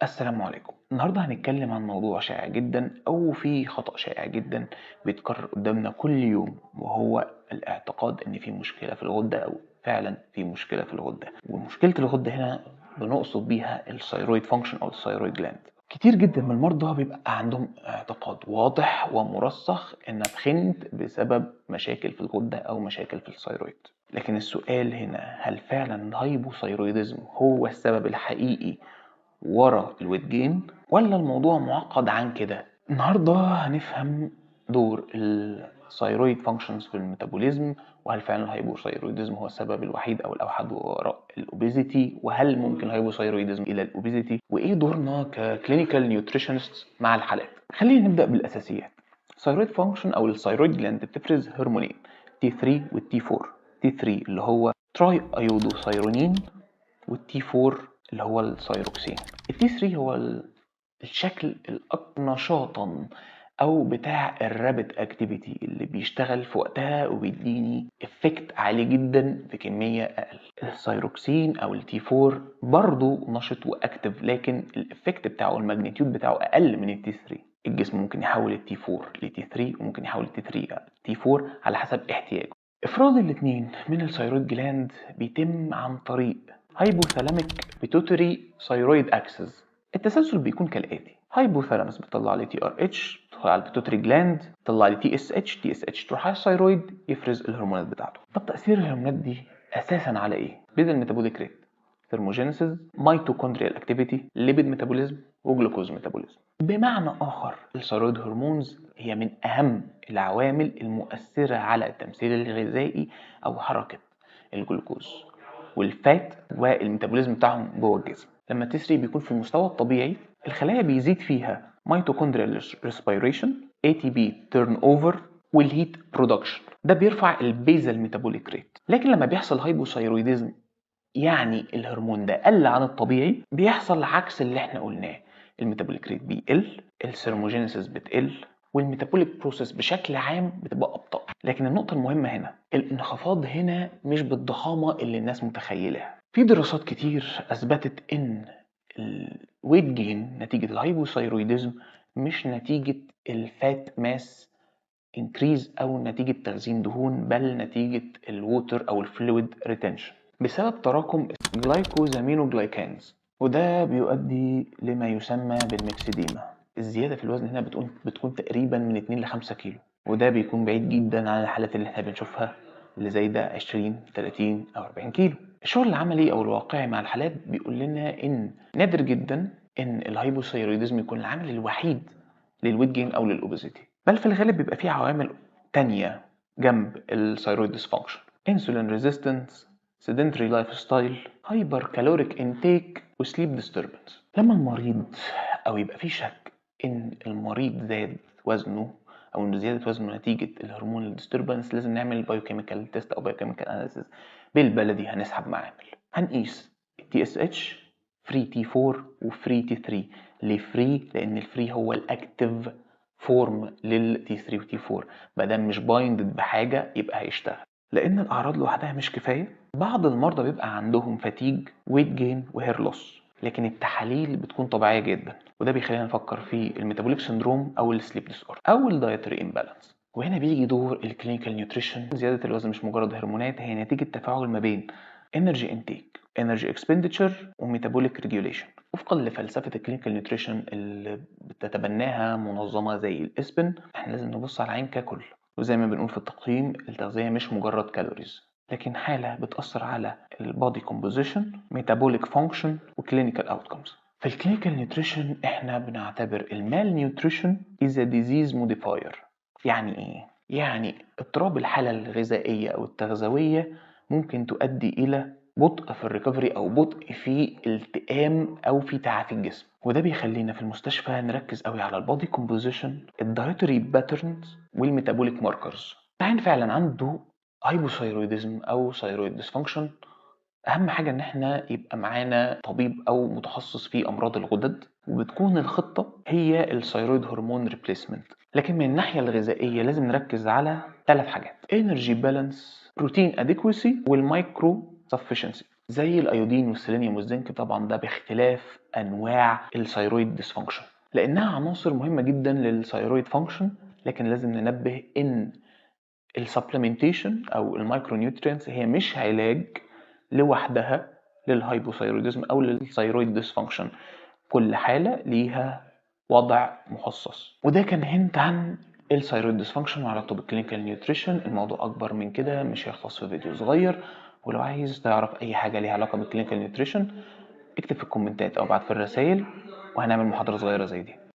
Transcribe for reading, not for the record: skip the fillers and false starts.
السلام عليكم. النهارده هنتكلم عن موضوع شائع جدا او في خطأ شائع جدا بيتكرر قدامنا كل يوم، وهو الاعتقاد ان في مشكلة في الغدة او فعلا في مشكلة في الغدة. ومشكلة الغدة هنا بنقصد بيها الثيرويد فانكشن او الثيرويد جلاند. كتير جدا من المرضى بيبقى عندهم اعتقاد واضح ومرسخ ان اتخنت بسبب مشاكل في الغدة او مشاكل في الثيرويد. لكن السؤال هنا، هل فعلا الهايبوثيرويدزم هو السبب الحقيقي ورا الويت جين، ولا الموضوع معقد عن كده؟ النهارده هنفهم دور الثيرويد فانكشنز في الميتابوليزم، وهل فعلا الهايبوثيرويدزم هو السبب الوحيد او الاوحد وراء الاوبيزيتي، وهل ممكن الهايبوثيرويدزم الى الاوبيزيتي، وايه دورنا ككلينيكال نيوتريشنست مع الحالات. خلينا نبدا بالاساسيات. الثيرويد فانكشن او الثيرويد جلاند بتفرز هرمونين تي 3 والتي 4. تي 3 اللي هو تراي ايودوثيرونين، والتي 4 اللي هو الثيروكسين. التي 3 هو الشكل الأكثر نشاطا او بتاع الرابت اكتيفيتي اللي بيشتغل في وقتها وبيديني افكت عالي جدا في كميه اقل. الثيروكسين او التي 4 برضه نشط واكتف، لكن الافكت بتاعه الماجنتيود بتاعه اقل من التي 3. الجسم ممكن يحول التي 4 لتي 3 وممكن يحول التي 3 لتي 4 على حسب احتياجه. افراز الاثنين من الثيرويد جلاند بيتم عن طريق هايبوثالاميك بيتوتري ثيرويد اكسس. التسلسل بيكون كالاتي: هايبوثالاموس بتطلع لي تي ار اتش، تدخل على البيتوتري جلاند تطلع لي تي اس اتش، تي اس اتش تروح على الثيرويد يفرز الهرمونات بتاعته. طب تاثير الهرمونات دي اساسا على ايه؟ بيد الميتابوليك ريت، ثيرموجينيسيس، ميتوكوندريال اكتيفيتي، ليبيد ميتابوليزم، وجلوكوز ميتابوليزم. بمعنى اخر، الثيرويد هرمونز هي من اهم العوامل المؤثره على التمثيل الغذائي او حركه الجلوكوز والفات والميتابوليزم بتاعهم جوه الجسم. لما التي3 بيكون في المستوى الطبيعي، الخلايا بيزيد فيها ميتوكوندريال ريسبيريشن، اي تي بي تيرن اوفر، والهيت برودكشن. ده بيرفع البيزال ميتابوليك ريت. لكن لما بيحصل هايبوثايرويدزم، يعني الهرمون ده قل عن الطبيعي، بيحصل عكس اللي احنا قلناه. الميتابوليك ريت بيقل، الثيرموجينيسيس بتقل، والميتابوليك بروسيس بشكل عام بتبقى ابطأ. لكن النقطة المهمة هنا، الانخفاض هنا مش بالضخامة اللي الناس متخيلها. في دراسات كتير اثبتت ان الويت جين نتيجة الهايبوثايرويدزم مش نتيجة الفات ماس انكريز او نتيجة تخزين دهون، بل نتيجة الووتر او الفلويد ريتنشن بسبب تراكم جلايكوزامينوجلايكانز، وده بيؤدي لما يسمى بالميكسيديما. الزيادة في الوزن هنا بتكون تقريبا من 2 ل 5 كيلو، وده بيكون بعيد جدا عن الحالات اللي احنا بنشوفها اللي زي ده 20 30 او 40 كيلو. الشغل العملي او الواقعي مع الحالات بيقول لنا ان نادر جدا ان الهايبوثايرويدزم يكون العامل الوحيد للويت جين او للاوبيزيتي، بل في الغالب بيبقى فيه عوامل تانية جنب الثايرويد ديسفانكشن: انسولين ريزيستنس، sedentary لايف ستايل، هايبر كالوريك انتيك، وسليب ديستربنس. لما المريض او يبقى فيه شك ان المريض زاد وزنه او ان زياده وزنه نتيجه الهرمون الديستربنس، لازم نعمل بايوكيميكال تيست او بايوكيميكال اناليسيس. بالبلدي هنسحب معامل، هنقيس التي اس اتش، فري تي 4 وفري تي 3. ليه فري؟ لان الفري هو الاكتيف فورم للتي 3 وتي 4، مادام مش بايندد بحاجه يبقى هيشتغل. لان الاعراض لوحدها مش كفايه، بعض المرضى بيبقى عندهم فاتيج، ويت جين، وهير لوس، لكن التحاليل بتكون طبيعيه جدا، وده بيخلينا نفكر في الميتابوليك سندروم او السليب ديس اوردر او الدايتري امبالانس. وهنا بيجي دور الكلينيكال نيوتريشن. زياده الوزن مش مجرد هرمونات، هي نتيجه تفاعل ما بين انرجي انتيك، انرجي اكسبندتشر، وميتابوليك ريجوليشن، وفقا لفلسفه الكلينيكال نيوتريشن اللي بتتبناها منظمه زي الاسبن. احنا لازم نبص على العين ككل، وزي ما بنقول في التقييم، التغذيه مش مجرد كالوريز، لكن حاله بتاثر على البودي كومبوزيشن، ميتابوليك فانكشن، وكلينيكال اوتكمز. في الكلينيكال نيوتريشن احنا بنعتبر المال نيوتريشن از ديزيز موديفاير. يعني ايه؟ يعني اضطراب الحاله الغذائيه او التغذويه ممكن تؤدي الى بطء في الريكفري او بطء في التئام او في تعافي الجسم، وده بيخلينا في المستشفى نركز قوي على البودي كومبوزيشن، الدايتري باترنز، والميتابوليك ماركرز. العين فعلا عنده هايبوثايرويدزم او ثايرويد ديسفانكشن، اهم حاجه ان احنا يبقى معانا طبيب او متخصص في امراض الغدد، وبتكون الخطه هي الثايرويد هرمون ريبليسمنت. لكن من الناحيه الغذائيه لازم نركز على 3 حاجات: انرجي بالانس، بروتين اديكوسي، والمايكرو سفشنسي. زي الايودين والسيلينيوم والزنك. طبعا ده باختلاف انواع الثيرويد ديسفانكشن، لانها عناصر مهمه جدا للثيرويد فانكشن. لكن لازم ننبه ان السبلمنتيشن او المايكرو نيوترينتس هي مش علاج لوحدها للهايبوثايروديزم او للثيرويد ديسفانكشن. كل حاله ليها وضع مخصص. وده كان هنت عن الثيرويد ديسفانكشن وعلاقته بالكلينيكال نيوتريشن. الموضوع اكبر من كده، مش هيخلص في فيديو صغير. ولو عايز تعرف اي حاجه ليها علاقه بالكلينيكال نيوتريشن اكتب في الكومنتات او ابعت في الرسائل، وهنعمل محاضره صغيره زي دي.